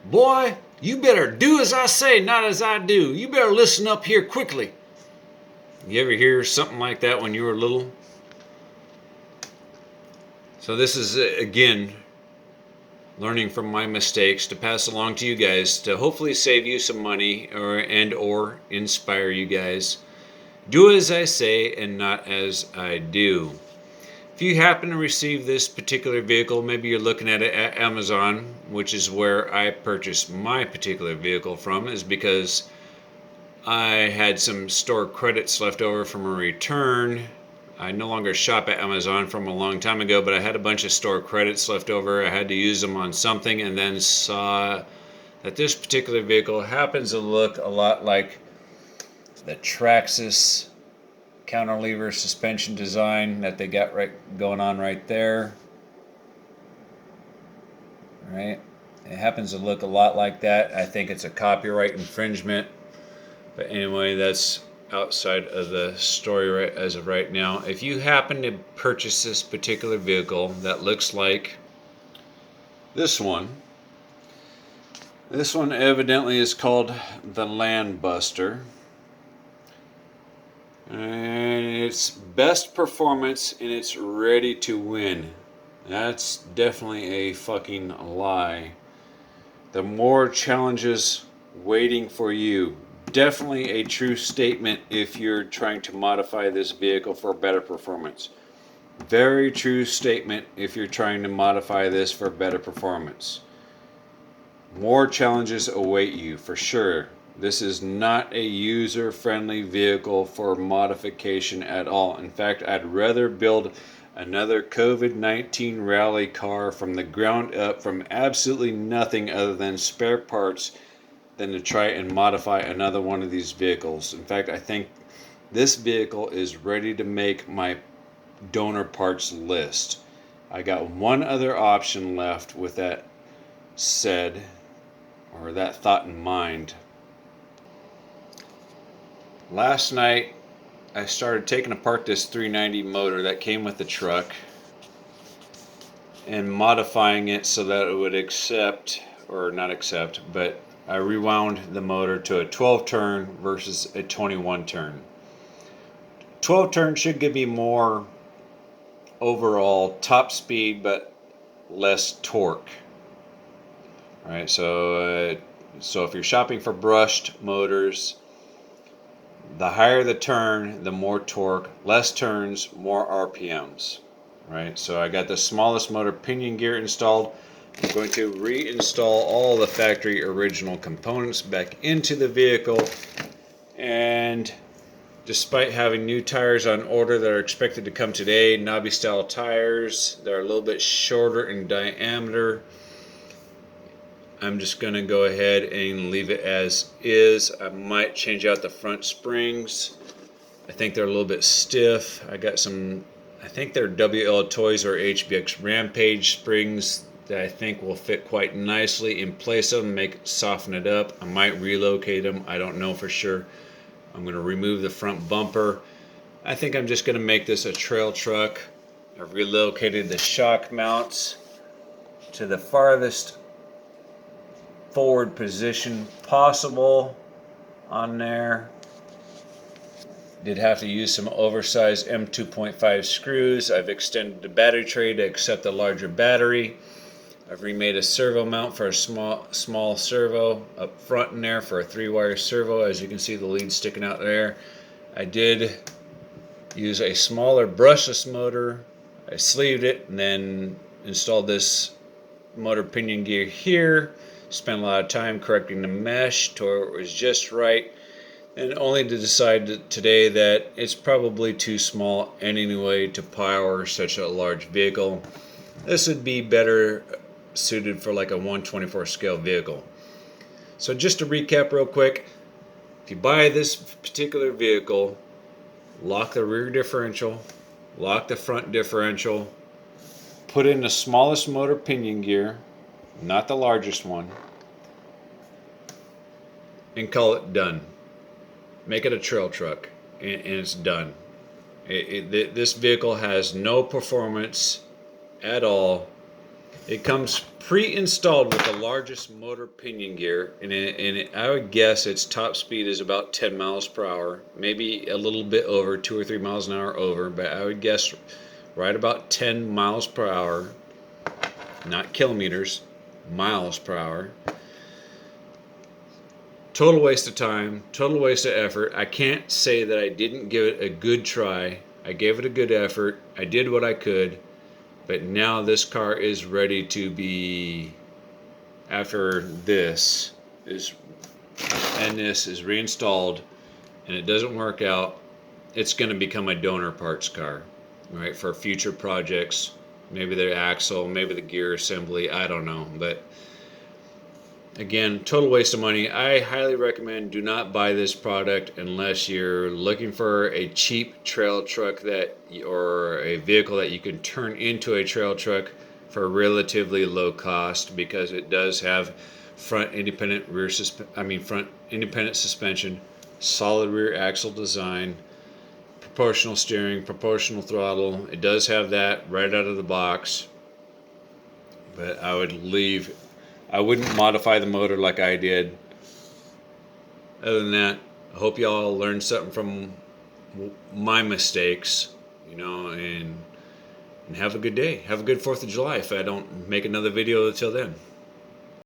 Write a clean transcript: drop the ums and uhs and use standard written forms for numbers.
Boy, you better do as I say, not as I do. You better listen up here quickly. You ever hear something like that when you were little? So this is, again, learning from my mistakes to pass along to you guys to hopefully save you some money or inspire you guys. Do as I say and not as I do. If you happen to receive this particular vehicle, maybe you're looking at it at Amazon, which is where I purchased my particular vehicle from, is because I had some store credits left over from a return. I no longer shop at Amazon from a long time ago, but I had a bunch of store credits left over. I had to use them on something and then saw that this particular vehicle happens to look a lot like the Traxxas counterlever suspension design that they got going on right there. Right? It happens to look a lot like that. I think it's a copyright infringement. But anyway, that's outside of the story right as of right now. If you happen to purchase this particular vehicle that looks like this one evidently is called the Landbuster. And it's best performance and it's ready to win. That's definitely a fucking lie. The more challenges waiting for you. Definitely a true statement if you're trying to modify this vehicle for better performance. Very true statement if you're trying to modify this for better performance. More challenges await you for sure. This is not a user-friendly vehicle for modification at all. In fact, I'd rather build another COVID-19 rally car from the ground up from absolutely nothing other than spare parts than to try and modify another one of these vehicles. In fact, I think this vehicle is ready to make my donor parts list. I got one other option left with that said, or that thought in mind. Last night, I started taking apart this 390 motor that came with the truck and modifying it so that it would accept, or not accept, but I rewound the motor to a 12 turn versus a 21 turn. 12 turn should give me more overall top speed but less torque. Alright, so if you're shopping for brushed motors, the higher the turn, the more torque, less turns, more RPMs. Right, so I got the smallest motor pinion gear installed. I'm going to reinstall all the factory original components back into the vehicle, and despite having new tires on order that are expected to come today, knobby style tires, they're a little bit shorter in diameter. I'm just going to go ahead and leave it as is. I might change out the front springs. I think they're a little bit stiff. I got some, I think they're WL Toys or HBX Rampage springs that I think will fit quite nicely in place of them, soften it up. I might relocate them. I don't know for sure. I'm going to remove the front bumper. I think I'm just going to make this a trail truck. I've relocated the shock mounts to the farthest forward position possible on there. Did have to use some oversized M2.5 screws. I've extended the battery tray to accept the larger battery. I've remade a servo mount for a small servo up front in there for a 3-wire servo. As you can see, the lead sticking out there. I did use a smaller brushless motor. I sleeved it and then installed this motor pinion gear here. Spent a lot of time correcting the mesh to where it was just right, and only to decide today that it's probably too small anyway to power such a large vehicle. This would be better suited for like a 1/24 scale vehicle. So just to recap real quick, if you buy this particular vehicle, lock the rear differential, lock the front differential, put in the smallest motor pinion gear, not the largest one, and call it done. Make it a trail truck, and it's done. This vehicle has no performance at all. It comes pre-installed with the largest motor pinion gear, and I would guess its top speed is about 10 miles per hour, maybe a little bit over, 2 or 3 miles an hour over, but I would guess right about 10 miles per hour, not kilometers, miles per hour. Total waste of time, total waste of effort. I can't say that I didn't give it a good try. I gave it a good effort. I did what I could. But now this car is ready to be, after this is reinstalled and it doesn't work out, it's going to become a donor parts car, right, for future projects. Maybe the axle, maybe the gear assembly, I don't know. But again, total waste of money. I highly recommend do not buy this product unless you're looking for a cheap trail truck or a vehicle that you can turn into a trail truck for relatively low cost, because it does have front independent suspension, solid rear axle design, proportional steering, proportional throttle. It does have that right out of the box. But I wouldn't modify the motor like I did. Other than that, I hope y'all learned something from my mistakes, and have a good day. Have a good 4th of July if I don't make another video until then.